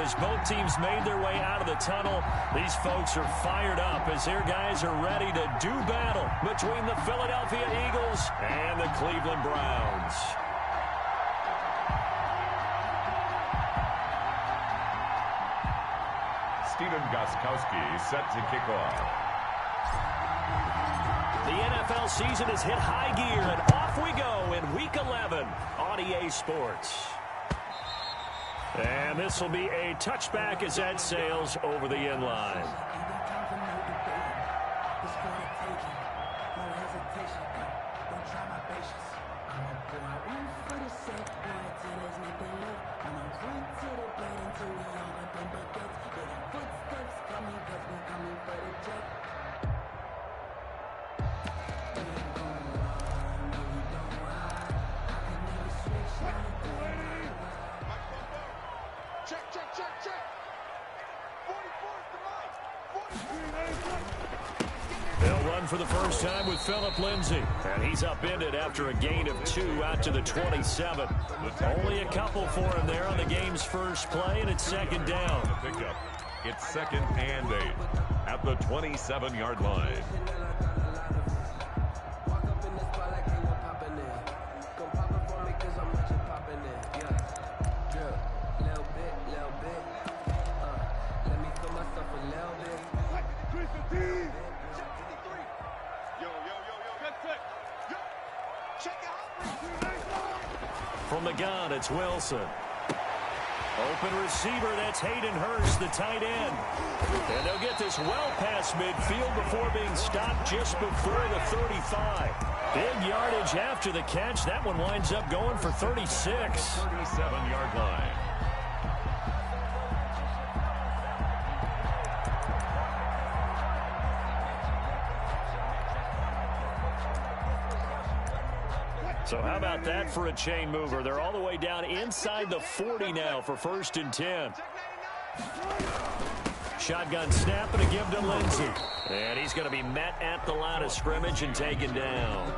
as both teams made their way out of the tunnel. These folks are fired up as their guys are ready to do battle between the Philadelphia Eagles and the Cleveland Browns. Stephen Gostkowski set to kick off. The NFL season has hit high gear, and off we go in Week 11 on EA Sports. And this will be a touchback as that sails over the end line. They'll run for the first time with Phillip Lindsay. And he's upended after a gain of 2 out to the 27. Only a couple for him there on the game's first play, and it's 2nd down. Pickup. It's 2nd and 8 at the 27-yard line. From the gun, it's Wilson. Open receiver, that's Hayden Hurst, the tight end. And they'll get this well past midfield before being stopped just before the 35. Big yardage after the catch. That one winds up going for 36. 37-yard line. So how about that for a chain mover? They're all the way down inside the 40 now for 1st and 10. Shotgun snap and a give to Lindsay. And he's going to be met at the line of scrimmage and taken down.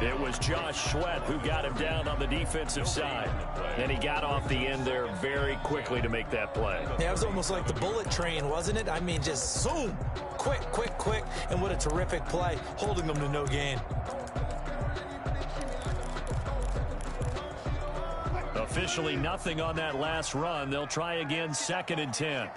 It was Josh Sweat who got him down on the defensive side. And he got off the end there very quickly to make that play. Yeah, it was almost like the bullet train, wasn't it? I mean, just zoom. Quick, quick, quick. And what a terrific play, holding them to no gain. Officially nothing on that last run. They'll try again, 2nd and 10.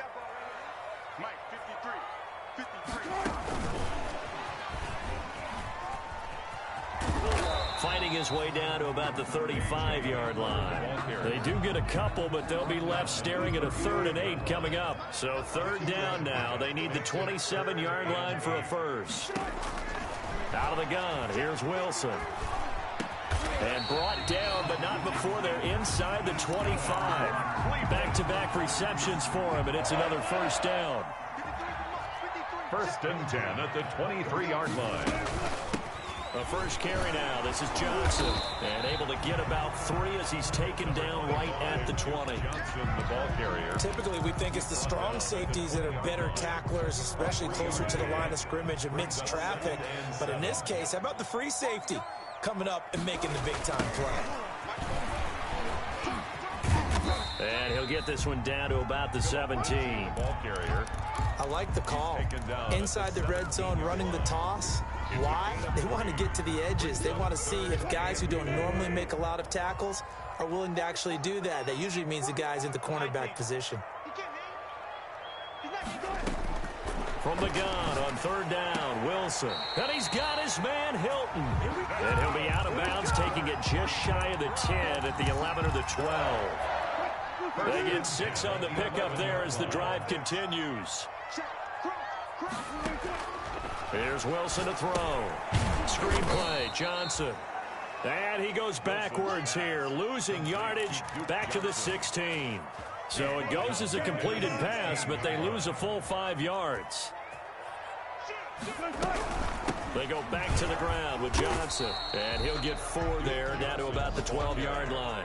Fighting his way down to about the 35-yard line. They do get a couple, but they'll be left staring at a 3rd and 8 coming up. So 3rd down now. They need the 27-yard line for a first. Out of the gun, here's Wilson. And brought down, but not before they're inside the 25. Back-to-back receptions for him, and it's another 1st down. 1st and 10 at the 23-yard line. The first carry now. This is Johnson. And able to get about 3 as he's taken down right at the 20. Johnson, the ball carrier. Typically, we think it's the strong safeties that are better tacklers, especially closer to the line of scrimmage amidst traffic. But in this case, how about the free safety coming up and making the big-time play? And he'll get this one down to about the 17. Ball carrier. I like the call. Inside the red zone, running the toss. Why? They want to get to the edges. They want to see if guys who don't normally make a lot of tackles are willing to actually do that. That usually means the guy's in the cornerback position. From the gun on 3rd down, Wilson. And he's got his man, Hilton. And he'll be out of bounds, taking it just shy of the 10 at the 11 or the 12. They get 6 on the pickup there as the drive continues. Here's Wilson to throw. Screenplay, Johnson. And he goes backwards here, losing yardage back to the 16. So it goes as a completed pass, but they lose a full 5 yards. They go back to the ground with Johnson. And he'll get 4 there, down to about the 12-yard line.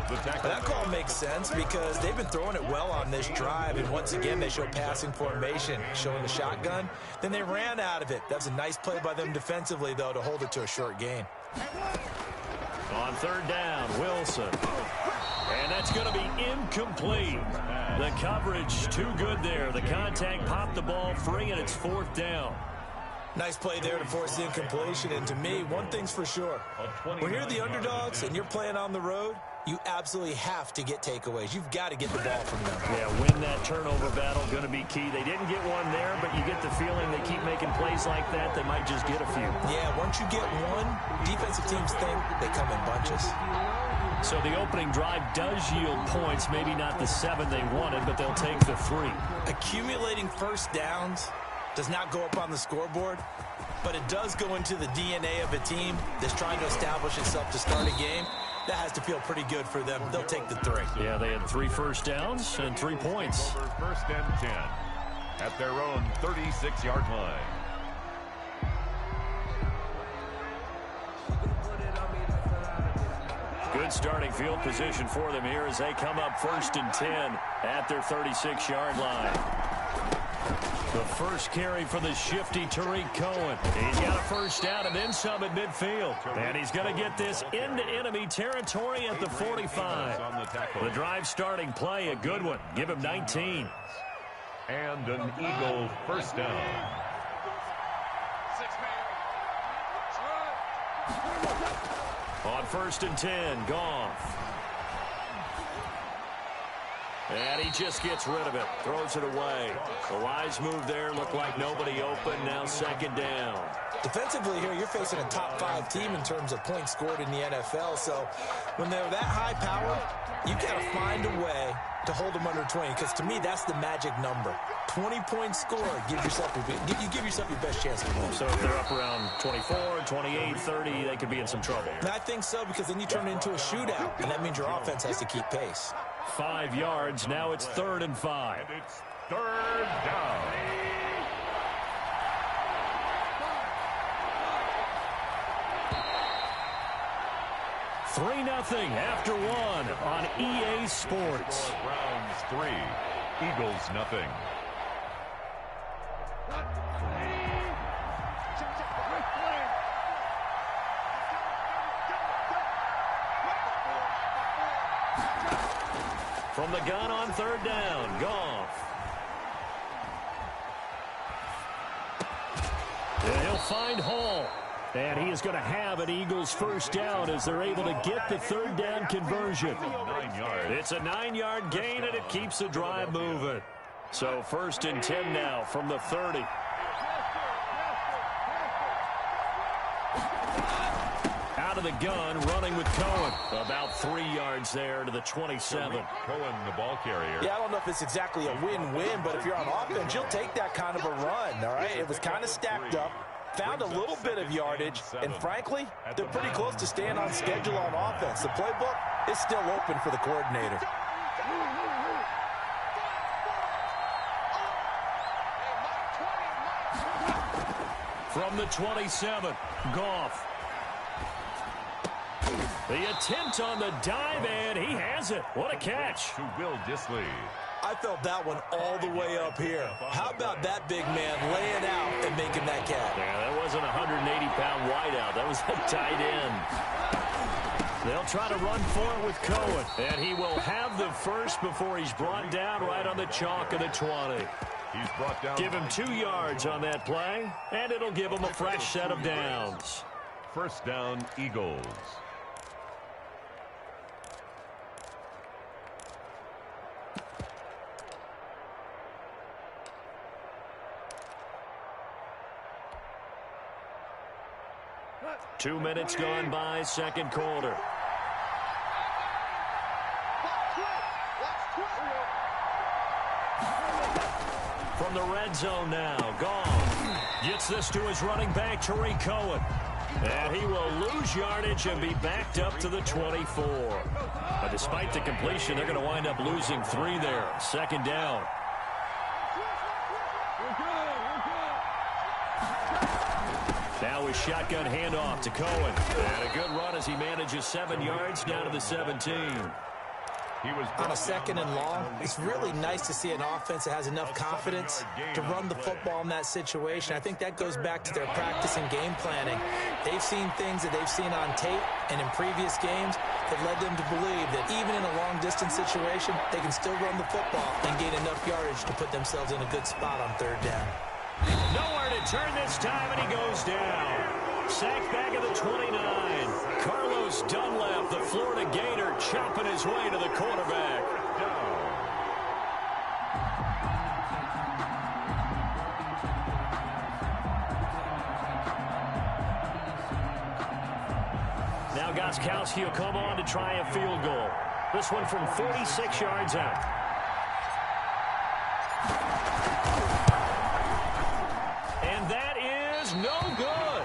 That call makes sense because they've been throwing it well on this drive, and once again they show passing formation, showing the shotgun. Then they ran out of it. That's a nice play by them defensively, though, to hold it to a short gain. On 3rd down, Wilson. And that's going to be incomplete. The coverage too good there. The contact popped the ball free, and it's 4th down. Nice play there to force the incompletion. And to me, one thing's for sure. When you're the underdogs and you're playing on the road, you absolutely have to get takeaways. You've got to get the ball from them. Yeah, win that turnover battle, going to be key. They didn't get one there, but you get the feeling they keep making plays like that, they might just get a few. Yeah, once you get one, defensive teams think they come in bunches. So the opening drive does yield points, maybe not the 7 they wanted, but they'll take the 3. Accumulating first downs does not go up on the scoreboard, but it does go into the DNA of a team that's trying to establish itself to start a game. That has to feel pretty good for them. They'll take the 3. Yeah, they had 3 first downs and 3 points. Over 1st and 10 at their own 36-yard line. Good starting field position for them here as they come up 1st and 10 at their 36-yard line. The first carry for the shifty Tariq Cohen. He's got a first down and then some at midfield. And he's going to get this into enemy territory at the 45. The drive starting play, a good one. Give him 19. And an Eagle first down. On 1st and 10, Goff. And he just gets rid of it, throws it away. The wise move there, looked like nobody open, now 2nd down. Defensively here, you're facing a top 5 team in terms of points scored in the NFL. So when they're that high power, you got to find a way to hold them under 20, because to me, that's the magic number. 20 points scored, you give yourself your best chance to win. So if they're up around 24, 28, 30, they could be in some trouble. And I think so, because then you turn it into a shootout, and that means your offense has to keep pace. 5 yards, now it's 3rd and 5. And it's 3rd down. Nothing after 1 on EA Sports. Browns 3, Eagles nothing. From the gun on 3rd down, Goff. And he'll find Hall. And he is going to have an Eagles first down as they're able to get the 3rd down conversion. 9 yards. It's a 9-yard gain, and it keeps the drive moving. So 1st and 10 now from the 30. Out of the gun, running with Cohen. About 3 yards there to the 27. Cohen, the ball carrier. Yeah, I don't know if it's exactly a win-win, but if you're on offense, you'll take that kind of a run, all right? It was kind of stacked up. Found a little bit of yardage, and frankly, they're pretty close to staying on schedule on offense. The playbook is still open for the coordinator. From the 27, Goff. The attempt on the dive, and he has it. What a catch. To Will Dissly. I felt that one all the way up here. How about that big man laying out and making that catch? Yeah, that wasn't a 180-pound wideout. That was a tight end. They'll try to run for it with Cohen. And he will have the first before he's brought down right on the chalk of the 20. He's brought down. Give him 2 yards on that play, and it'll give him a fresh set of downs. First down, Eagles. Two minutes gone by, 2nd quarter. From the red zone now, Goff gets this to his running back, Tariq Cohen. And he will lose yardage and be backed up to the 24. But despite the completion, they're going to wind up losing 3 there. 2nd down. Now a shotgun handoff to Cohen. And a good run as he manages 7 yards down to the 17. On a 2nd and long, it's really nice to see an offense that has enough confidence to run the football in that situation. I think that goes back to their practice and game planning. They've seen things that they've seen on tape and in previous games that led them to believe that even in a long-distance situation, they can still run the football and gain enough yardage to put themselves in a good spot on 3rd down. Nowhere to turn this time, and he goes down. Sacked back at the 29. Carlos Dunlap, the Florida Gator, chopping his way to the quarterback. Now Gostkowski will come on to try a field goal. This one from 46 yards out. And that is no good.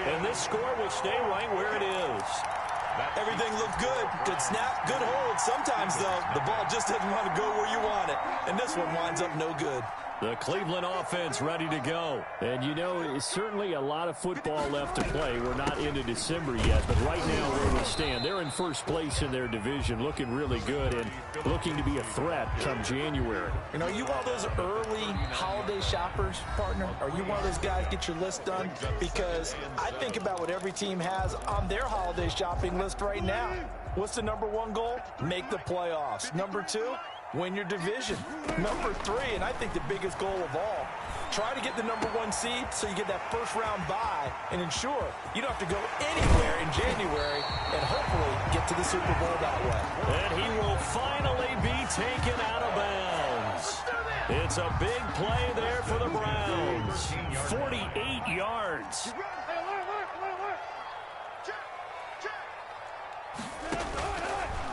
And this score will stay right where it is. Everything looked good. Good snap, good hold. Sometimes, though, the ball just doesn't want to go where you want it. And this one winds up no good. The Cleveland offense ready to go. And, you know, it's certainly a lot of football left to play. We're not into December yet, but right now where we stand, they're in first place in their division, looking really good and looking to be a threat come January. You know, are you one of those early holiday shoppers, partner? Are you one of those guys get your list done? Because I think about what every team has on their holiday shopping list right now. What's the #1 goal? Make the playoffs. #2, win your division. #3, and I think the biggest goal of all, try to get the #1 seed so you get that first-round bye and ensure you don't have to go anywhere in January and hopefully get to the Super Bowl that way. And he will finally be taken out of bounds. It's a big play there for the Browns. 48 yards.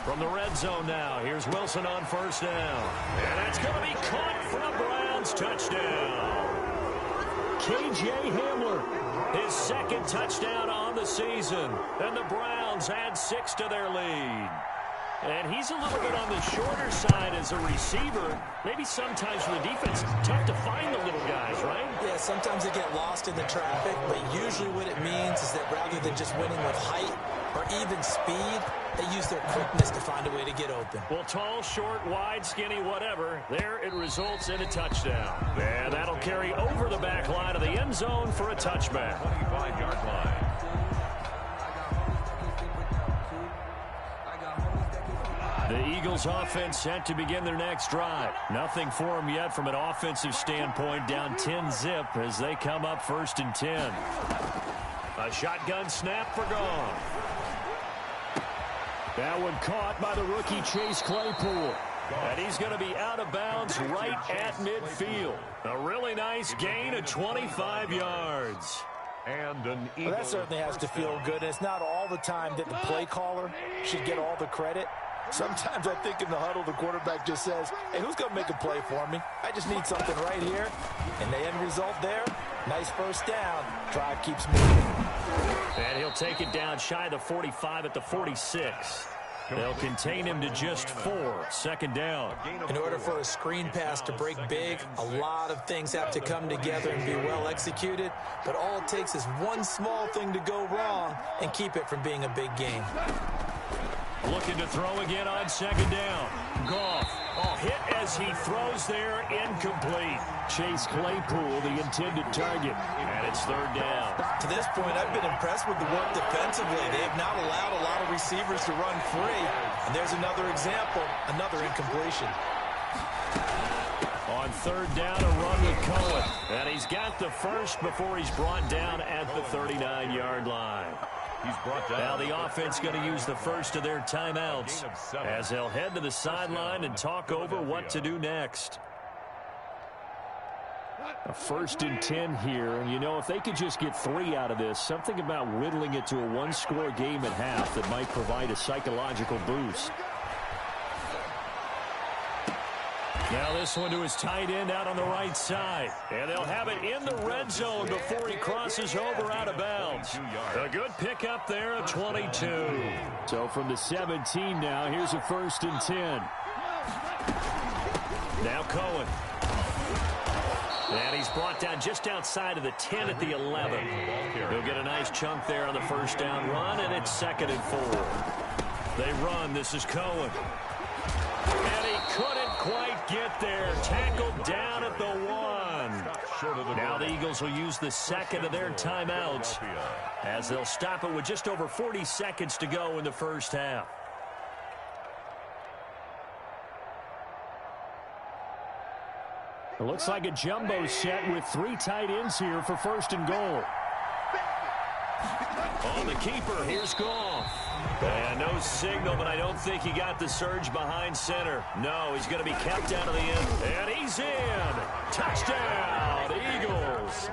From the red zone now, here's Wilson on 1st down. And that's going to be caught for a Browns touchdown. K.J. Hamler, his 2nd touchdown on the season. And the Browns add 6 to their lead. And he's a little bit on the shorter side as a receiver. Maybe sometimes for the defense, tough to find the little guys, right? Yeah, sometimes they get lost in the traffic, but usually what it means is that rather than just winning with height or even speed, they use their quickness to find a way to get open. Well, tall, short, wide, skinny, whatever, there it results in a touchdown. And that'll carry over the back line of the end zone for a touchback. 25-yard line. The Eagles offense set to begin their next drive. Nothing for them yet from an offensive standpoint, down 10-zip as they come up 1st and 10. A shotgun snap for Goff. That one caught by the rookie Chase Claypool. And he's going to be out of bounds right at midfield. A really nice gain of 25 yards. And an Eagle. Well, that certainly has to feel good. And it's not all the time that the play caller should get all the credit. Sometimes I think in the huddle, the quarterback just says, hey, who's going to make a play for me? I just need something right here. And the end result there, nice 1st down. Drive keeps moving. And he'll take it down shy of the 45 at the 46. They'll contain him to just 4. 2nd down. In order for a screen pass to break big, a lot of things have to come together and be well executed. But all it takes is one small thing to go wrong and keep it from being a big game. Looking to throw again on 2nd down. Goff, hit as he throws there, incomplete. Chase Claypool, the intended target. And it's 3rd down. To this point, I've been impressed with the work defensively. They have not allowed a lot of receivers to run free. And there's another example, another incompletion. On 3rd down, a run with Cohen. And he's got the first before he's brought down at the 39-yard line. He's brought down. Now the offense going to use the first of their timeouts as they'll head to the sideline and talk over what to do next. A 1st and 10 here, and you know, if they could just get 3 out of this, something about whittling it to a 1-score game at half that might provide a psychological boost. Now this one to his tight end out on the right side. And they'll have it in the red zone before he crosses over out of bounds. A good pickup there at 22. So from the 17 now, here's a 1st and 10. Now Cohen. And he's brought down just outside of the 10 at the 11. He'll get a nice chunk there on the 1st down run, and it's 2nd and 4. They run. This is Cohen. And he couldn't quite get there. Tackled down at the 1. Now the Eagles will use the second of their timeouts as they'll stop it with just over 40 seconds to go in the first half. It looks like a jumbo set with 3 tight ends here for first and goal. On the keeper, here's Goff. And no signal, but I don't think he got the surge behind center. No, he's going to be kept out of the end. And he's in. Touchdown, Eagles.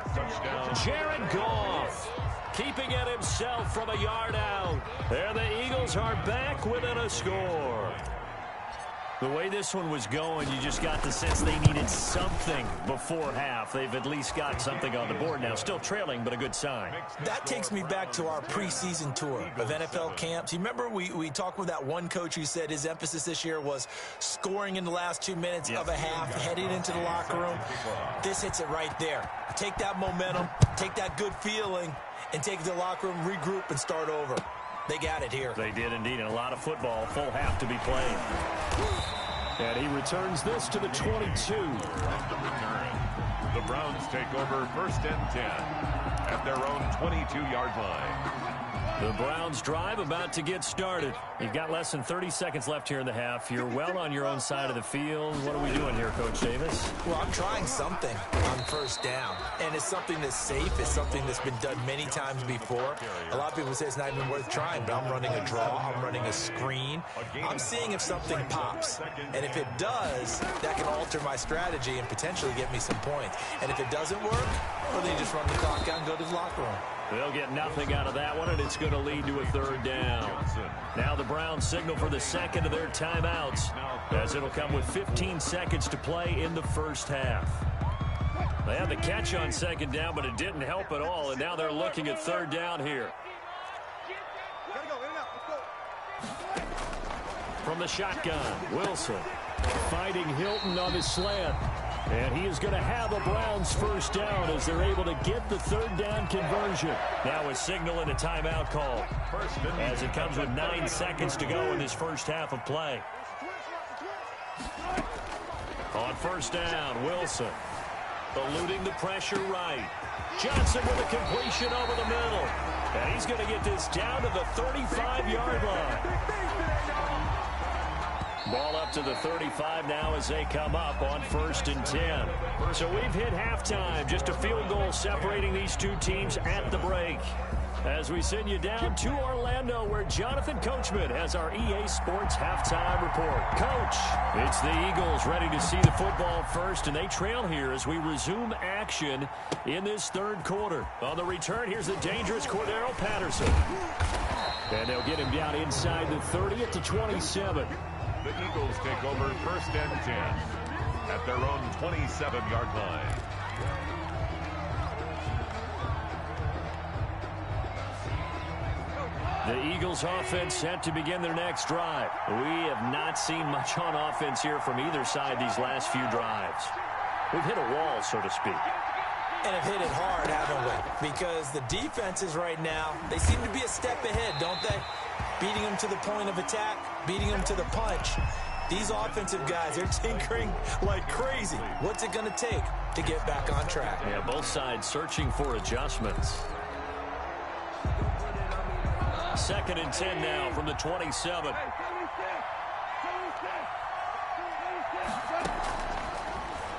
Jared Goff keeping it himself from a yard out. And the Eagles are back within a score. The way this one was going, you just got the sense they needed something before half. They've at least got something on the board now. Still trailing, but a good sign. That takes me back to our preseason tour of NFL camps. You remember we talked with that one coach who said his emphasis this year was scoring in the last 2 minutes of a half, heading into the locker room. This hits it right there. Take that momentum, take that good feeling, and take it to the locker room, regroup, and start over. They got it here. They did indeed, and a lot of football, full half to be played. And he returns this to the 22. The Browns take over first and 10 at their own 22-yard line. The Browns drive about to get started. You've got less than 30 seconds left here in the half. You're well on your own side of the field. What are we doing here, Coach Davis? Well, I'm trying something on first down, and it's something that's safe. It's something that's been done many times before. A lot of people say it's not even worth trying, but I'm running a draw. I'm running a screen. I'm seeing if something pops, and if it does, that can alter my strategy and potentially get me some points. And if it doesn't work, well, then you just run the clock out and go to the locker room. They'll get nothing out of that one, and it's going to lead to a third down. Now the Browns signal for the second of their timeouts, as it'll come with 15 seconds to play in the first half. They had the catch on second down, but it didn't help at all, and now they're looking at third down here. From the shotgun, Wilson fighting Hilton on his slant. And he is going to have a Browns first down as they're able to get the third down conversion. Now a signal and a timeout call as it comes with 9 seconds to go in this first half of play. On first down, Wilson eluding the pressure right. Johnson with a completion over the middle. And he's going to get this down to the 35-yard line. Ball up to the 35 now as they come up on first and 10. So we've hit halftime. Just a field goal separating these two teams at the break. As we send you down to Orlando, where Jonathan Coachman has our EA Sports halftime report. Coach, it's the Eagles ready to see the football first, and they trail here as we resume action in this third quarter. On the return, here's the dangerous Cordero Patterson. And they'll get him down inside the 30 at the 27. The Eagles take over first and 10 at their own 27-yard line. The Eagles offense set to begin their next drive. We have not seen much on offense here from either side these last few drives. We've hit a wall, so to speak. And have hit it hard, haven't we? Because the defenses right now, they seem to be a step ahead, don't they? Beating them to the point of attack, beating them to the punch. These offensive guys, they're tinkering like crazy. What's it going to take to get back on track? Yeah, both sides searching for adjustments. Second and 10 now from the 27.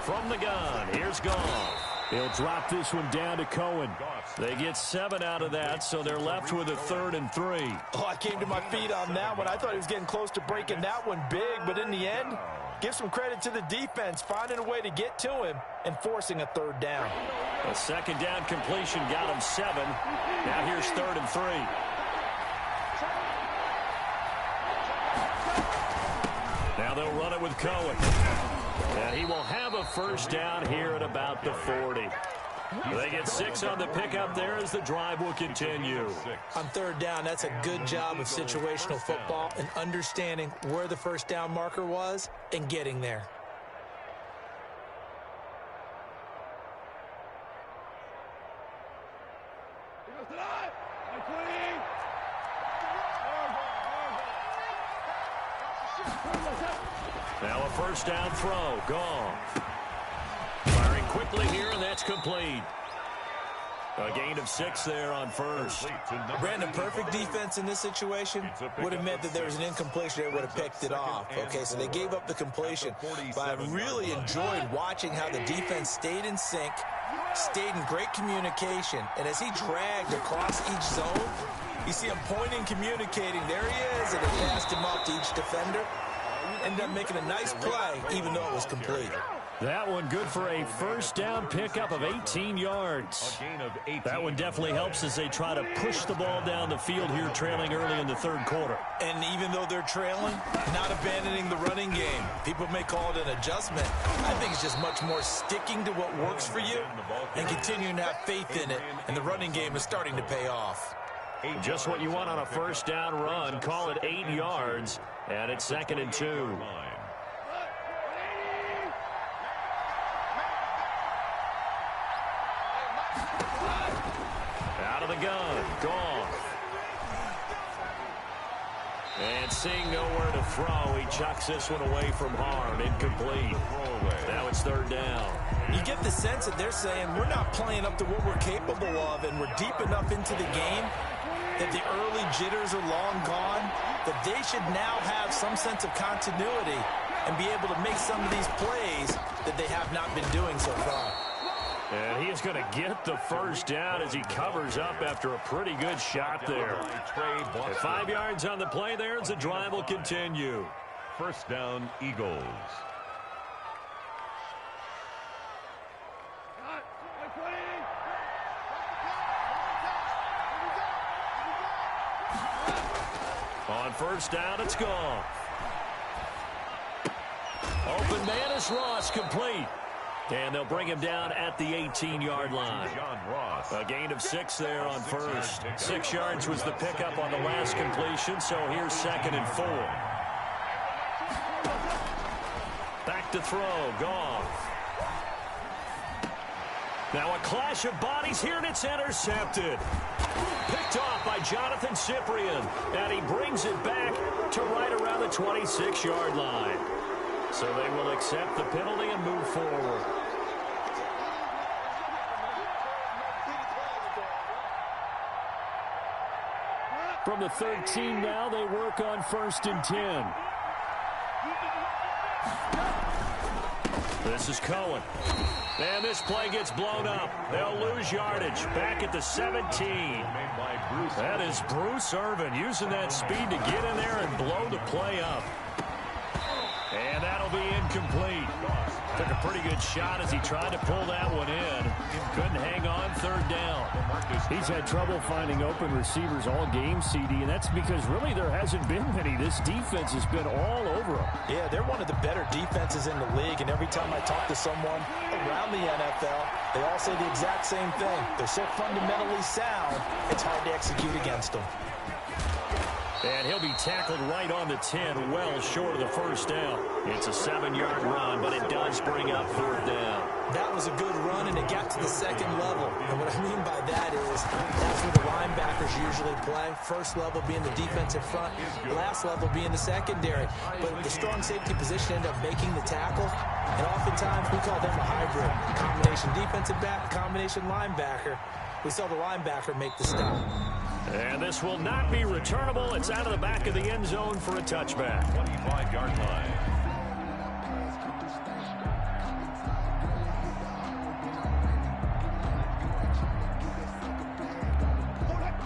From the gun, here's Goff. He'll drop this one down to Cohen. They get 7 out of that, so they're left with a 3rd and 3. Oh, I came to my feet on that one. I thought he was getting close to breaking that one big, but in the end, give some credit to the defense, finding a way to get to him and forcing a third down. A second down completion got him 7. Now here's 3rd and 3. Now they'll run it with Cohen. And he will have a first down here at about the 40. They get 6 on the pickup there as the drive will continue. On third down, that's a good job of situational football and understanding where the first down marker was and getting there. Now a first down throw. Gone. Firing quickly here, and that's complete. A gain of 6 there on first. Brandon, perfect defense in this situation would have meant that there was an incompletion. They would have picked it off. Okay, so they gave up the completion. But I really enjoyed watching how the defense stayed in sync, stayed in great communication. And as he dragged across each zone, you see him pointing, communicating. There he is, and they passed him off to each defender. Ended up making a nice play, even though it was complete. That one good for a first down pickup of 18 yards. That one definitely helps as they try to push the ball down the field here, trailing early in the third quarter. And even though they're trailing, not abandoning the running game. People may call it an adjustment. I think it's just much more sticking to what works for you and continuing to have faith in it. And the running game is starting to pay off. Just what you want on a first down run. Call it 8 yards, and it's 2nd and 2. Out of the gun. Gone. And seeing nowhere to throw, he chucks this one away from harm. Incomplete. Now it's 3rd down. You get the sense that they're saying we're not playing up to what we're capable of, and we're deep enough into the game that the early jitters are long gone, that they should now have some sense of continuity and be able to make some of these plays that they have not been doing so far. And he is going to get the first down as he covers up after a pretty good shot there. At 5 yards on the play there as the drive will continue. First down, Eagles. On first down, it's gone. Open man is Ross, complete. And they'll bring him down at the 18-yard line. A gain of 6 there on first. 6 yards was the pickup on the last completion, so here's 2nd and 4. Back to throw, Goff. Now a clash of bodies here, and it's intercepted. Picked off by Jonathan Cyprien, and he brings it back to right around the 26-yard line. So they will accept the penalty and move forward. From the 13 now, they work on 1st and 10. This is Cohen. And this play gets blown up. They'll lose yardage. Back at the 17. That is Bruce Irvin using that speed to get in there and blow the play up. And that'll be incomplete. Took a pretty good shot as he tried to pull that one in. Couldn't hang on, 3rd down. He's had trouble finding open receivers all game, CD, and that's because really there hasn't been many. This defense has been all over him. Yeah, they're one of the better defenses in the league, and every time I talk to someone around the NFL, they all say the exact same thing. They're so fundamentally sound, it's hard to execute against them. And he'll be tackled right on the 10, well short of the first down. It's a 7-yard run, but it does bring up 4th down. That was a good run, and it got to the 2nd level. And what I mean by that is that's where the linebackers usually play. First level being the defensive front, last level being the secondary. But the strong safety position ended up making the tackle, and oftentimes we call them a hybrid. Combination defensive back, combination linebacker. We saw the linebacker make the stop. And this will not be returnable. It's out of the back of the end zone for a touchback. 25-yard line.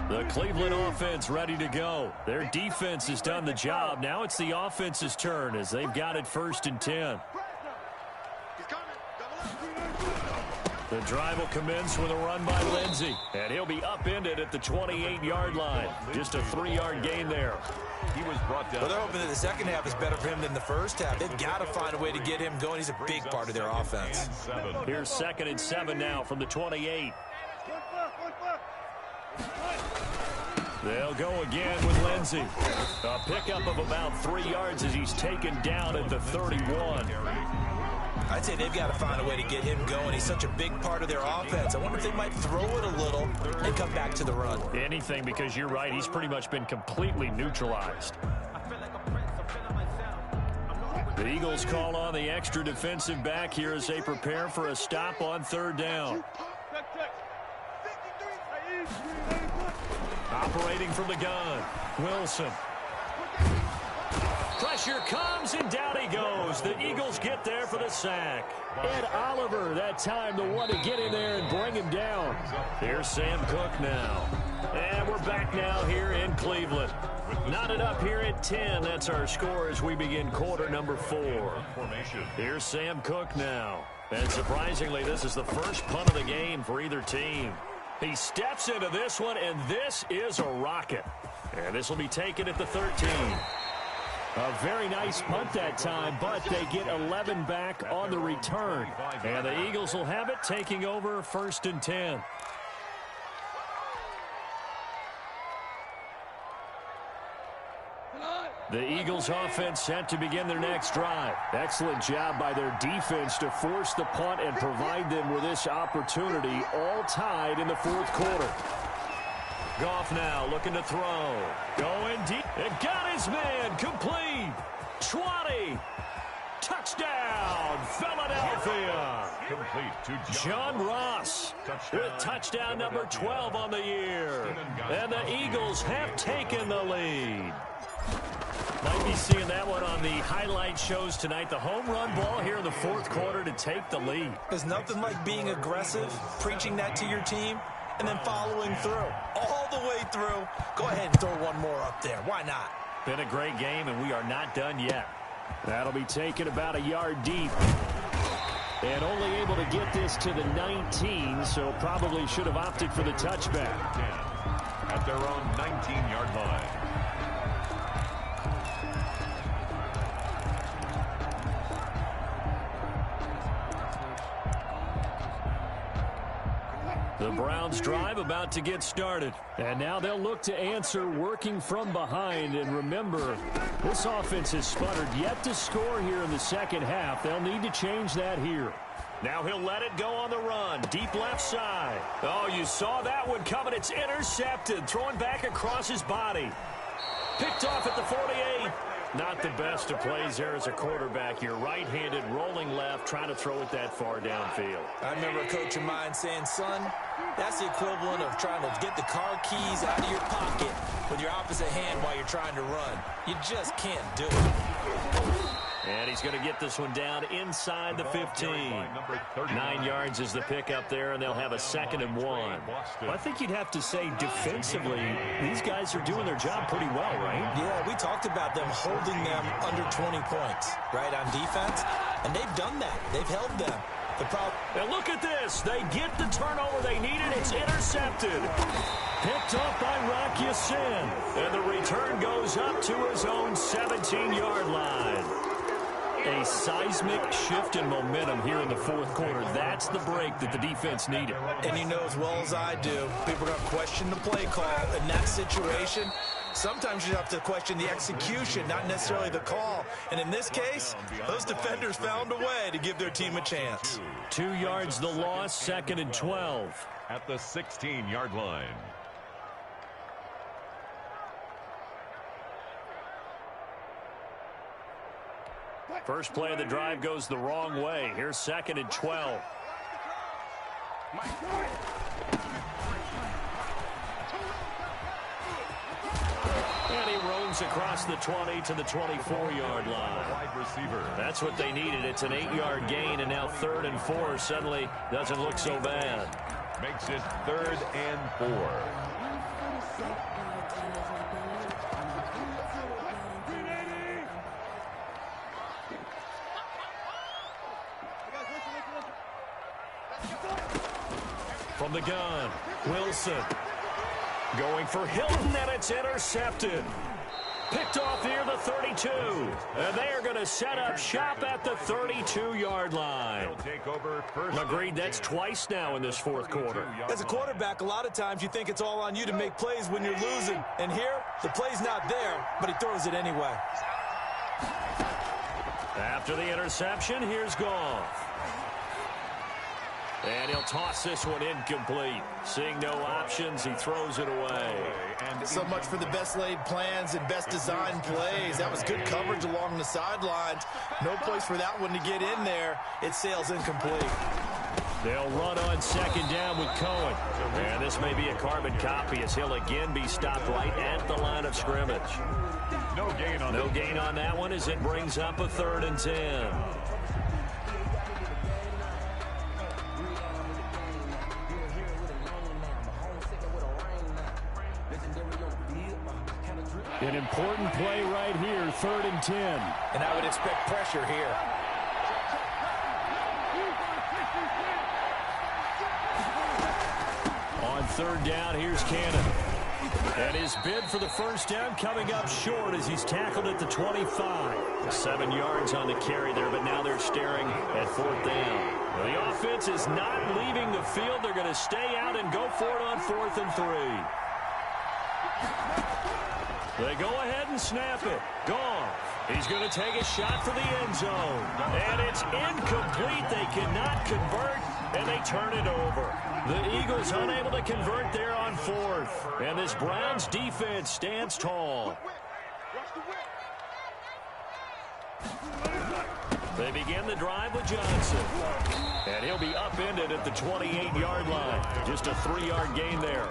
The Cleveland offense ready to go. Their defense has done the job. Now it's the offense's turn as they've got it 1st and 10. The drive will commence with a run by Lindsey, and he'll be upended at the 28-yard line. Just a 3-yard gain there. He was brought down. Well, they're hoping that the second half is better for him than the first half. They've got to find a way to get him going. He's a big part of their offense. Here's 2nd and 7 now from the 28. They'll go again with Lindsey. A pickup of about 3 yards as he's taken down at the 31. I'd say they've got to find a way to get him going. He's such a big part of their offense. I wonder if they might throw it a little and come back to the run. Anything, because you're right. He's pretty much been completely neutralized. The Eagles call on the extra defensive back here as they prepare for a stop on third down. Operating from the gun, Wilson. Pressure comes, and down he goes. The Eagles get there for the sack. Ed Oliver, that time, the one to get in there and bring him down. Here's Sam Cook now. And we're back now here in Cleveland. Knotted up here at 10. That's our score as we begin quarter number 4. Here's Sam Cook now. And surprisingly, this is the first punt of the game for either team. He steps into this one, and this is a rocket. And this will be taken at the 13. A very nice punt that time, but they get 11 back on the return. And the Eagles will have it, taking over 1st and 10. The Eagles offense set to begin their next drive. Excellent job by their defense to force the punt and provide them with this opportunity, all tied in the 4th quarter. Goff now looking to throw. Going deep. It got his man. Complete. 20. Touchdown, Philadelphia. Complete to John Ross with touchdown number 12 on the year. And the Eagles have taken the lead. Might be seeing that one on the highlight shows tonight. The home run ball here in the 4th quarter to take the lead. There's nothing like being aggressive, preaching that to your team, and then following through. All the way through. Go ahead and throw one more up there. Why not? Been a great game, and we are not done yet. That'll be taken about a yard deep. And only able to get this to the 19, so probably should have opted for the touchback. At their own 19-yard line. The Browns drive about to get started. And now they'll look to answer working from behind. And remember, this offense has sputtered yet to score here in the second half. They'll need to change that here. Now he'll let it go on the run. Deep left side. Oh, you saw that one coming. It's intercepted. Throwing back across his body. Picked off at the 48. Not the best of plays there as a quarterback. You're right-handed, rolling left, trying to throw it that far downfield. I remember a coach of mine saying, son, that's the equivalent of trying to get the car keys out of your pocket with your opposite hand while you're trying to run. You just can't do it. And he's going to get this one down inside the 15. 9 yards is the pickup there, and they'll have a 2nd and 1. Well, I think you'd have to say defensively, these guys are doing their job pretty well, right? Yeah, we talked about them holding them under 20 points, right, on defense. And they've done that. They've held them. And look at this. They get the turnover they needed. It's intercepted. Picked off by Rock Ya-Sin. And the return goes up to his own 17-yard line. A seismic shift in momentum here in the 4th quarter. That's the break that the defense needed. And you know as well as I do, people are going to question the play call in that situation. Sometimes you have to question the execution, not necessarily the call. And in this case, those defenders found a way to give their team a chance. 2 yards the loss, 2nd and 12. At the 16-yard line. First play of the drive goes the wrong way. Here's 2nd and 12. And he roams across the 20 to the 24-yard line. Wide receiver. That's what they needed. It's an 8-yard gain, and now 3rd and 4 suddenly doesn't look so bad. Makes it 3rd and 4. From the gun, Wilson going for Hilton, and it's intercepted. Picked off near the 32. And they are going to set up shop at the 32-yard line. Agreed, that's twice now in this 4th quarter. As a quarterback, a lot of times you think it's all on you to make plays when you're losing. And here, the play's not there, but he throws it anyway. After the interception, here's Goff. And he'll toss this one incomplete. Seeing no options, he throws it away. So much for the best laid plans and best designed plays. That was good coverage along the sidelines. No place for that one to get in there. It sails incomplete. They'll run on second down with Cohen. And this may be a carbon copy as he'll again be stopped right at the line of scrimmage. No gain on that one as it brings up a 3rd and 10. An important play right here, 3rd and 10. And I would expect pressure here. On 3rd down, here's Cannon. And his bid for the first down coming up short as he's tackled at the 25. 7 yards on the carry there, but now they're staring at 4th down. Well, the offense is not leaving the field. They're going to stay out and go for it on 4th and 3. They go ahead and snap it. Goff. He's going to take a shot for the end zone. And it's incomplete. They cannot convert, and they turn it over. The Eagles unable to convert there on 4th. And this Browns defense stands tall. They begin the drive with Johnson. And he'll be upended at the 28-yard line. Just a 3-yard gain there.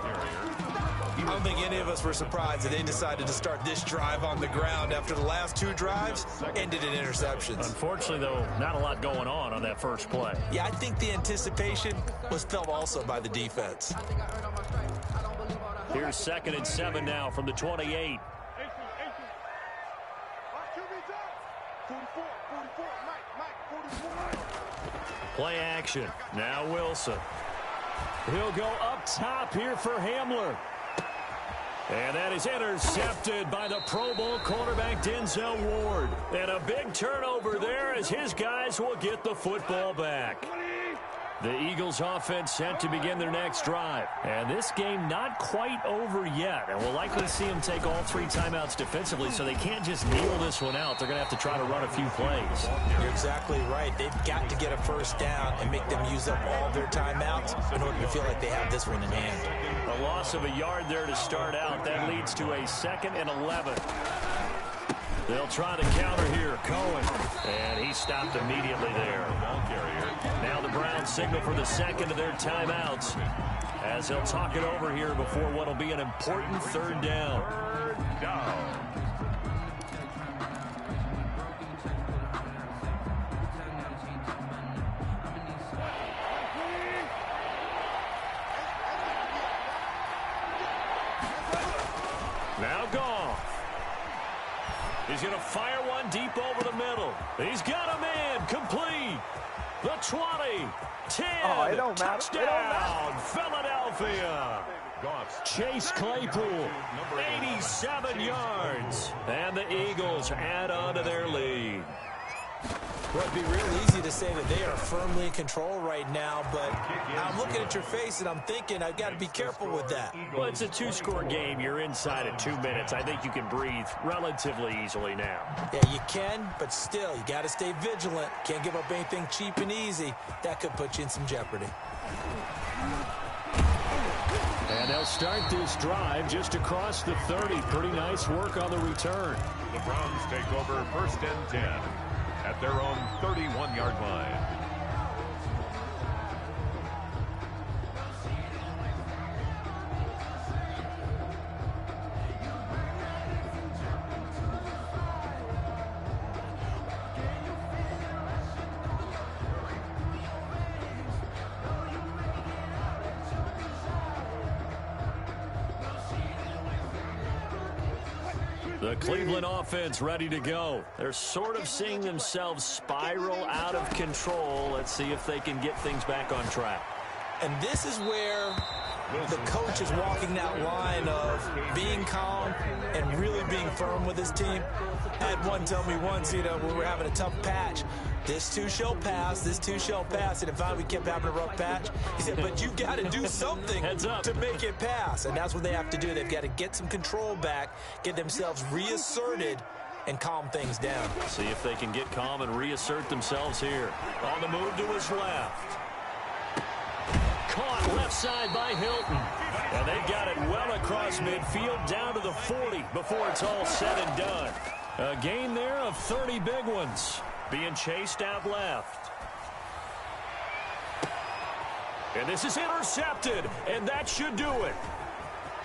I don't think any of us were surprised that they decided to start this drive on the ground after the last 2 drives ended in interceptions. Unfortunately, though, not a lot going on that first play. Yeah, I think the anticipation was felt also by the defense. Here's 2nd and 7 now from the 28. Play action. Now Wilson. He'll go up top here for Hamler. And that is intercepted by the Pro Bowl cornerback Denzel Ward. And a big turnover there as his guys will get the football back. The Eagles offense set to begin their next drive. And this game not quite over yet. And we'll likely see them take all 3 timeouts defensively, so they can't just kneel this one out. They're going to have to try to run a few plays. You're exactly right. They've got to get a first down and make them use up all their timeouts in order to feel like they have this one in hand. A loss of a yard there to start out. That leads to a 2nd and 11. They'll try to counter here. Cohen. And he stopped immediately there. Now the Browns signal for the second of their timeouts as they'll talk it over here before what will be an important 3rd down. Now Goff. He's going to fire one deep over the middle. He's got a man complete. The 20, 10, touchdown, Philadelphia. Chase Claypool, 87 yards. And the Eagles add on to their lead. Well, it'd be real easy to say that they are firmly in control right now, but I'm looking at your face and I'm thinking I've got to be careful with that. Well, it's a 2-score game. You're inside at 2 minutes. I think you can breathe relatively easily now. Yeah, you can, but still, you got to stay vigilant. Can't give up anything cheap and easy. That could put you in some jeopardy. And they'll start this drive just across the 30. Pretty nice work on the return. The Browns take over 1st and 10. At their own 31-yard line. The Cleveland offense ready to go. They're sort of seeing themselves spiral out of control. Let's see if they can get things back on track. And this is where the coach is walking that line of being calm and really being firm with his team. I had one tell me once, when we were having a tough patch, this too shall pass, this too shall pass. And if we kept having a rough patch, he said, but you got to do something to make it pass. And that's what they have to do. They've got to get some control back, get themselves reasserted, and calm things down. See if they can get calm and reassert themselves here. On the move to his left. caught left side by Hilton. And they got it well across midfield down to the 40 before it's all said and done. A gain there of 30 big ones. Being chased out left. And this is intercepted, and that should do it.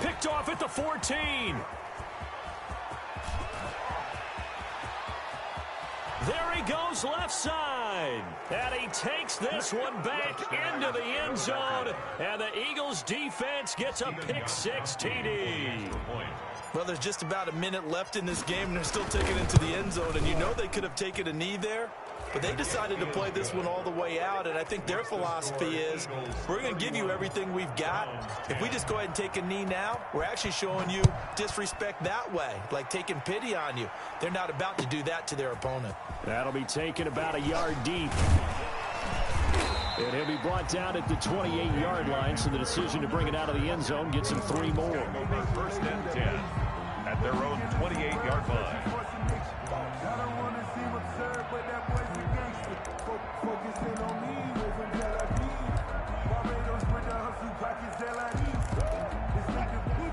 Picked off at the 14. There he goes left side. And he takes this one back into the end zone. And the Eagles defense gets a pick-6 TD. Well, there's just about a minute left in this game, and they're still taking it into the end zone. And you know they could have taken a knee there, but they decided to play this one all the way out. And I think their philosophy is, we're going to give you everything we've got. If we just go ahead and take a knee now, we're actually showing you disrespect that way, like taking pity on you. They're not about to do that to their opponent. That'll be taken about a yard deep. And he'll be brought down at the 28-yard line, so the decision to bring it out of the end zone gets him 3 more. First and 10 at their own 28-yard line.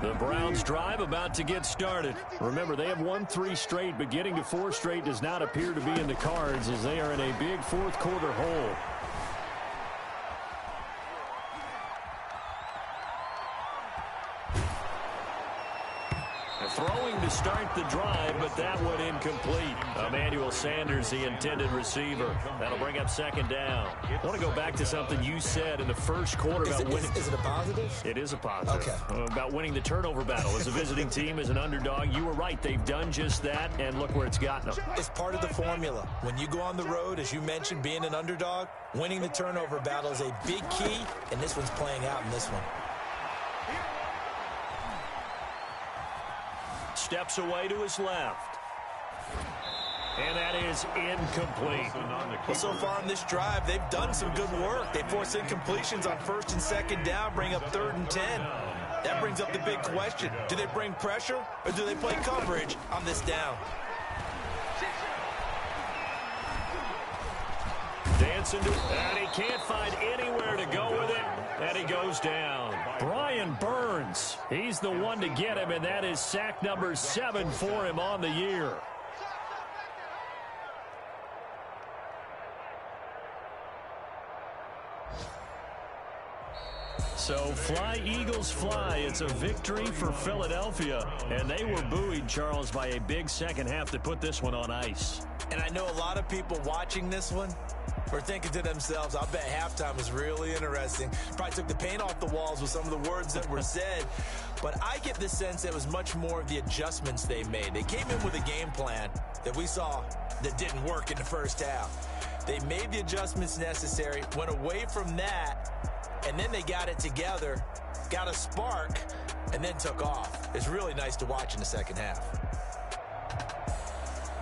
The Browns drive about to get started. Remember, they have won 3 straight, but getting to 4 straight does not appear to be in the cards as they are in a big fourth-quarter hole. Throwing to start the drive, but that one incomplete. Emmanuel Sanders, the intended receiver. That'll bring up second down. I want to go back to something you said in the first quarter about winning. Is it a positive? It is a positive. Okay. About winning the turnover battle. As a visiting team, as an underdog, you were right. They've done just that, and look where it's gotten them. It's part of the formula. When you go on the road, as you mentioned, being an underdog, winning the turnover battle is a big key, and this one's playing out in this one. Steps away to his left. And that is incomplete. Well, so far in this drive, they've done some good work. They force incompletions on first and second down, bring up 3rd and 10. That brings up the big question. Do they bring pressure, or do they play coverage on this down? Dancing to, and he can't find anywhere to go with it, and he goes down. Brian Burns, he's the one to get him, and that is sack number 7 for him on the year. So fly, Eagles, fly. It's a victory for Philadelphia, and they were buoyed, Charles, by a big second half to put this one on ice. And I know a lot of people watching this one were thinking to themselves, I'll bet halftime was really interesting. Probably took the paint off the walls with some of the words that were said. But I get the sense that it was much more of the adjustments they made. They came in with a game plan that we saw that didn't work in the first half. They made the adjustments necessary, went away from that, and then they got it together, got a spark, and then took off. It's really nice to watch in the second half.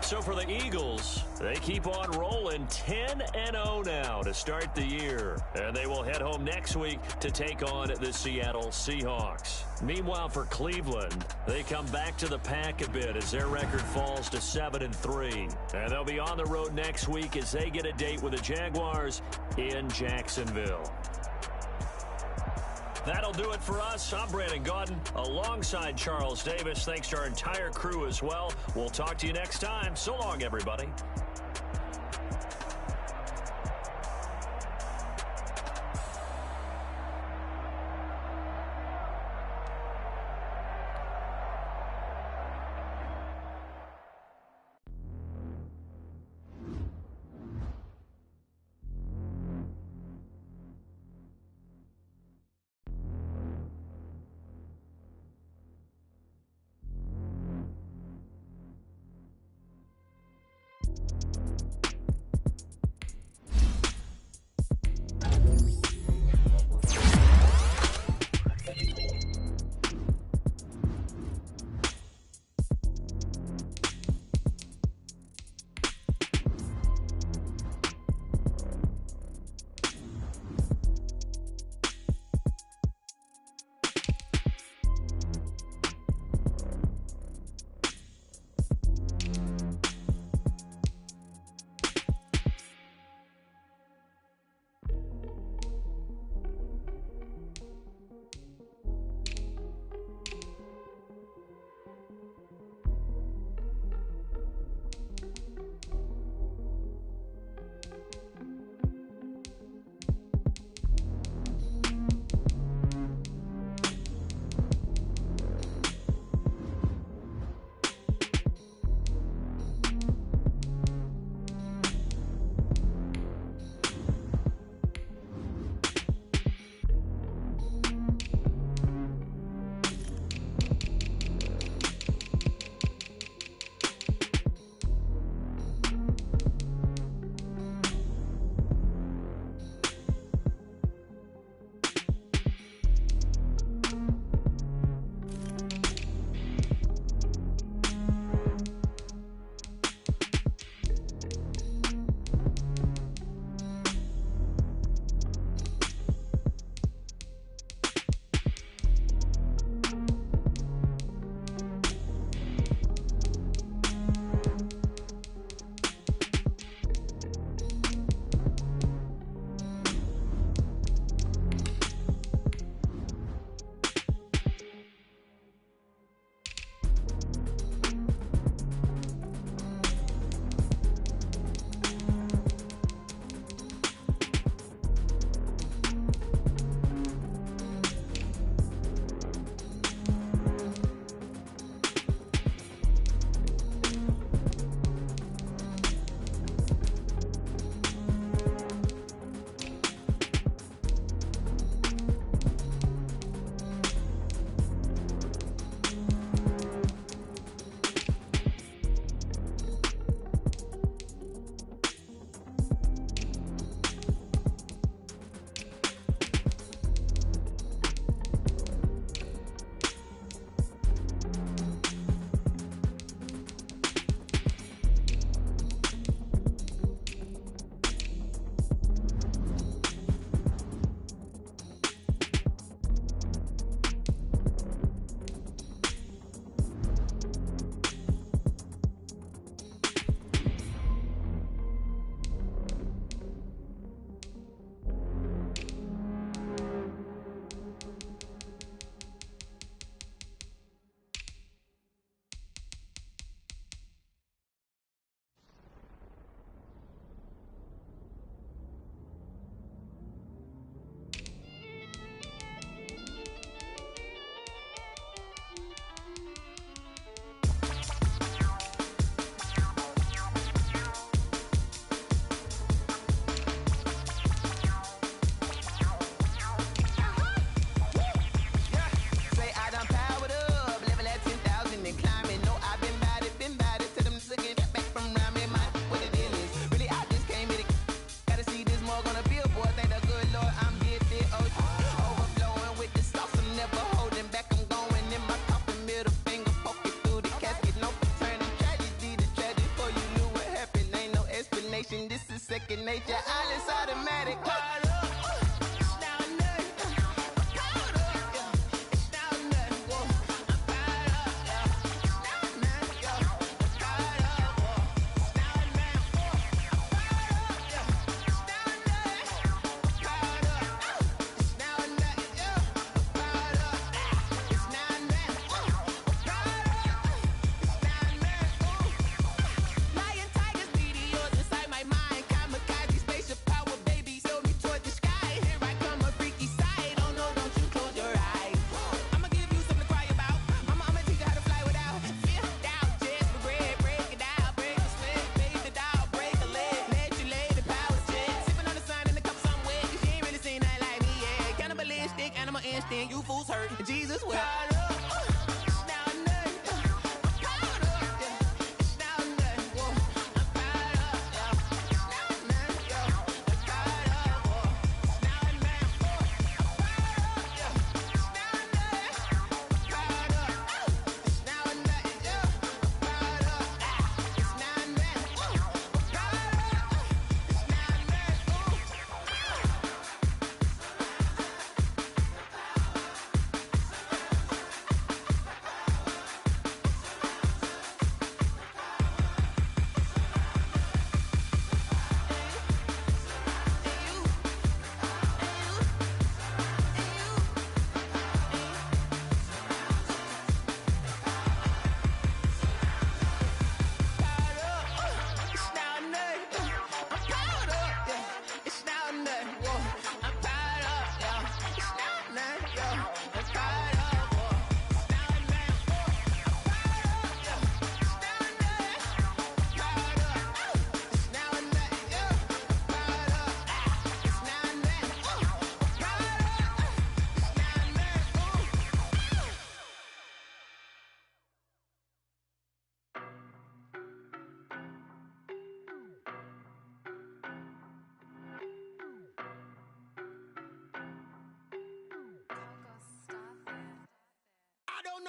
So for the Eagles, they keep on rolling 10-0 now to start the year. And they will head home next week to take on the Seattle Seahawks. Meanwhile, for Cleveland, they come back to the pack a bit as their record falls to 7-3. And they'll be on the road next week as they get a date with the Jaguars in Jacksonville. That'll do it for us. I'm Brandon Gaudin alongside Charles Davis. Thanks to our entire crew as well. We'll talk to you next time. So long, everybody.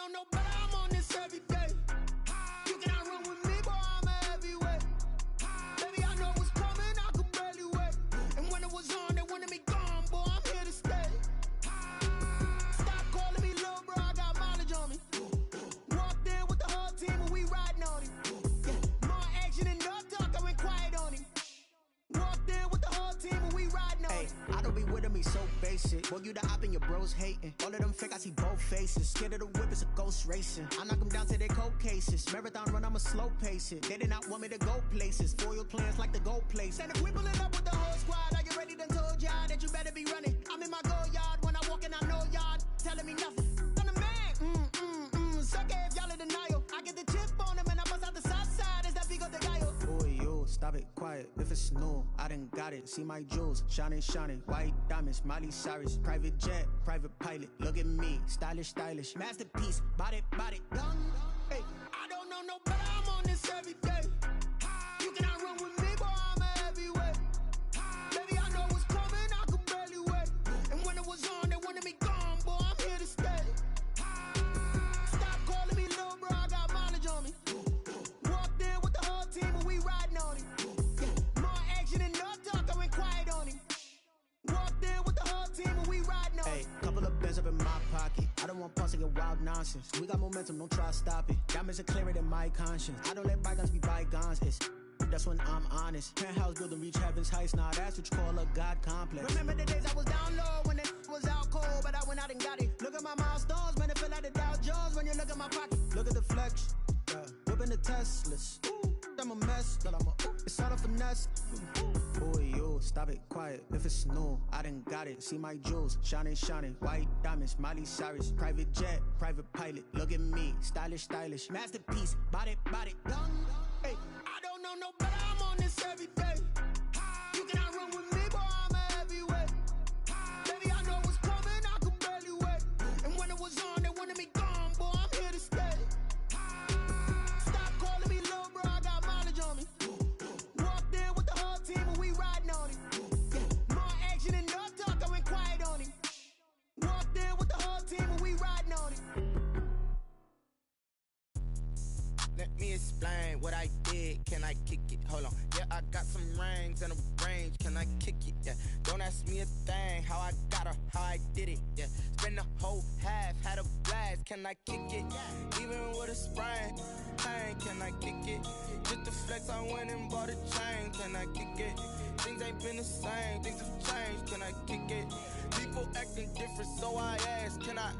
know no better, I'm on this every day. You cannot run with me, boy, I'm a heavyweight. Baby, I know what's coming, I could barely wait. And when it was on, they wanted me gone, boy, I'm here to stay. Stop calling me little bro, I got mileage on me. Walked in with the whole team and we riding on him. Yeah, more action and no talk, I went quiet on him. Walked in with the whole team and we riding on him. I don't be with me so basic. Boy, you the op and your bros hating. All of them fake, I see both faces. Scared of the whip, it's a ghost racing. I knock them down to their cold cases. Marathon run, I'ma slow pace it. They did not want me to go places. Foil plans like the go place. And if we pulling up with the whole squad, are you ready? Done told y'all that you better be running. I'm in my go yard. When I walk in, I know y'all telling me nothing. I'm the man. Suck it if y'all in denial. I get the chip on them and I bust out the south side. Is that Vigo de Gallo? Boy, yo, stop it, quiet. If it's new, I done got it. See my jewels, shining, shining. White diamonds, Miley Cyrus. Private jet, private pilot. Look at me, stylish, stylish. Masterpiece, body, done. Hey, I don't know no better, I'm on this every day. You cannot run with me, boy, I'm a heavyweight. Baby, I know what's coming, I could barely wait. And when it was on, they wanted me gone, boy, I'm here to stay. Stop calling me little bro, I got mileage on me. Walked in with the whole team and we riding on him. Yeah, more action and no talk, I went quiet on him. Walked in with the whole team and we riding on him. Hey, couple of bands up in my pocket. I don't want pause to get wild nonsense. We got momentum, don't try to stop it. Diamonds are clearer than my conscience. I don't let bygones be bygones. That's when I'm honest. Penthouse building reach heaven's heights. Nah, that's what you call a God complex. Remember the days I was down low when it was out cold, but I went out and got it. Look at my milestones, man, it feel like the Dow Jones when you look at my pocket. Look at the flex, whipping the Teslas. I'm a mess, but it's all a finesse. Boy, yo, stop it, quiet. If it's new, I done got it. See my jewels, shining, shining. White diamonds, Miley Cyrus. Private jet, private pilot. Look at me, stylish, stylish. Masterpiece, body, done. Hey, I don't know no better, I'm on this every day. You cannot run with me, boy, I'm a heavyweight. Baby, I know what's coming, I could barely wait. And when it was on, they wanted me gone, boy, I'm here to stay. Stop calling me little bro, I got mileage on me. Walked in with the whole team and we riding on him. Yeah, more action and no talk, I went quiet on him. Walked in with the whole team and we riding on him. Let me explain what I did. Can I kick it? Hold on. Yeah, I got some rings and a range. Can I kick it? Yeah. Don't ask me a thing. How I got her, how I did it. Yeah. Spend the whole half, had a blast. Can I kick it? Even with a sprain. Pain, can I kick it? Just the flex, I went and bought a chain. Can I kick it? Things ain't been the same. Things have changed. Can I kick it? People acting different, so I ask. Can I?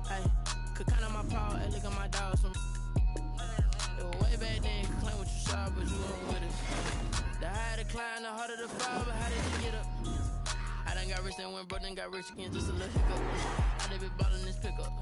Hey, could count on my power and look at my dogs from. Way back then, you could claim what you saw, but you weren't with us. The higher the climb, the harder the fall, but how did you get up? I done got rich, then went broke, then got rich again, just a little hiccup. I done been ballin' this pickup.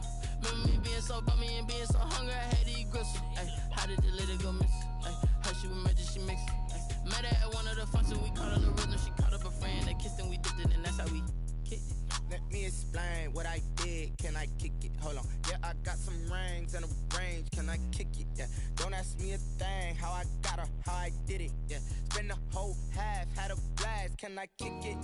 Remember me being so bummy and being so hungry, I had to eat gristle. Ay, how did the lady go miss? Ay, her she was magic, she mixed it. Met her at one of the functions, we caught her the rhythm, she caught up a friend, they kissed and we dipped it, and that's how we kicked it. Let me explain what I did. Can I kick it? Hold on. Yeah, I got some rings and a range. Can I kick it? Yeah. Don't ask me a thing. How I got her, how I did it. Yeah. Spend the whole half, had a blast. Can I kick it?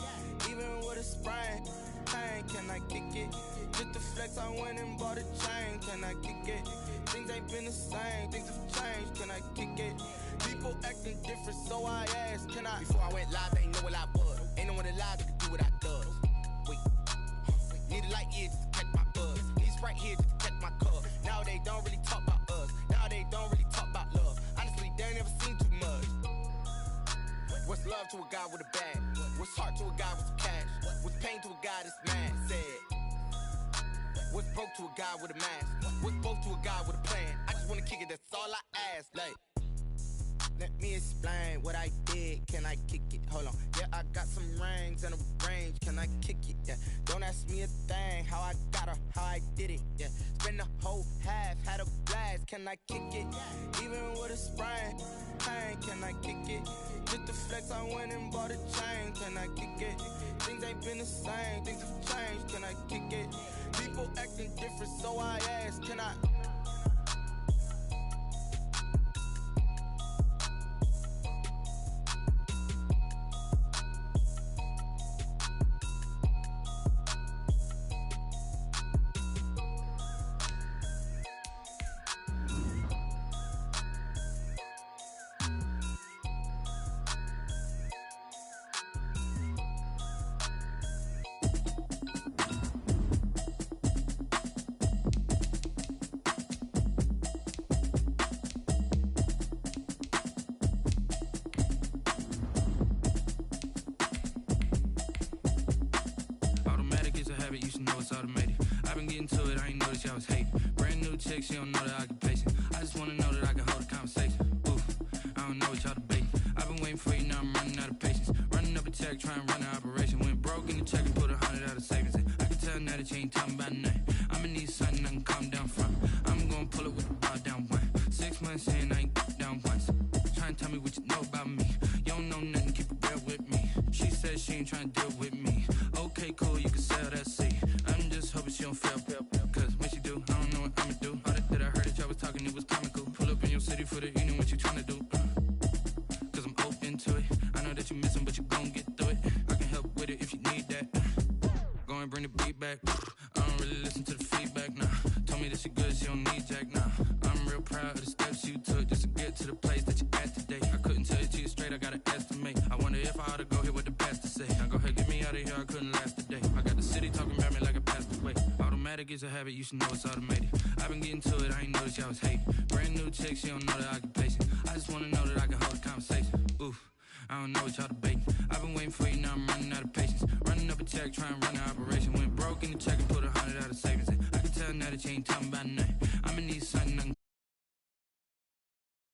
Even with a sprain. Pain, can I kick it? Just the flex, I went and bought a chain. Can I kick it? Things ain't been the same. Things have changed. Can I kick it? People acting different, so I asked. Can I? Before I went live, they ain't know what I was. Ain't no one alive that could do what I does. Wait. Need a light here just to catch my buzz. Need Sprite here just to catch my cup. Now they don't really talk about us. Now they don't really talk about love. Honestly, they ain't never seen too much. What's love to a guy with a bag? What's heart to a guy with some cash? What's pain to a guy that's mad? Said. What's broke to a guy with a mask? What's both to a guy with a plan? I just wanna kick it, that's all I ask. Like, let me explain what I did. Can I kick it? Hold on. Yeah, I got some rings and a range. Can I kick it? Yeah. Don't ask me a thing. How I got her, how I did it. Yeah. Spend the whole half, had a blast. Can I kick it? Even with a sprain. Pain, can I kick it? Just the flex, I went and bought a chain. Can I kick it? Things ain't been the same. Things have changed. Can I kick it? People acting different, so I ask. Can I? habit, you should know it's automated. I've been getting to it, I ain't noticed y'all was hating. Brand new chick, she don't know the occupation. I just wanna know that I can hold a conversation. Ooh, I don't know what y'all debating. I've been waiting for you, now I'm running out of patience. Running up a check, trying to run an operation. Went broke in the check and put 100 out of savings in. I can tell now that you ain't talking about nothing. I'ma need something I can calm down from. I'm gonna pull it with the bar down one. 6 months in, I ain't down once. Trying to tell me what you know about me. You don't know nothing, keep it real with me. She said she ain't trying to deal with me. Okay, cool, you can sell that seat. I'm just hoping she don't fail. Cause when she do, I don't know what I'ma do. All that I heard that y'all was talking, it was comical. Pull up in your city for the evening, what you trying to do? Cause I'm open to it. I know that you missing, but you gon' get through it. I can help with it if you need that. Go and bring the beat back. I don't really listen to the feedback, nah. Told me that she good, she don't need jack, nah. I'm real proud of the steps you took just to get to the place that you at today. I couldn't tell it to you straight, I gotta estimate. I wonder if I ought to go here with the pastor say. Now go ahead, get me out of here, I couldn't last a day. I got the city talking about me like a passed away. Automatic is a habit, you should know it's automated. I've been getting to it, I ain't noticed y'all was hating. Brand new chick, she don't know the occupation. I just wanna know that I can hold a conversation. Oof, I don't know what y'all debating. I've been waiting for you, now I'm running out of patience. Running up a check, trying to run an operation. Went broke in the check and put 100 out of savings in. I can tell now that you ain't talking about nothing. I'ma need something I can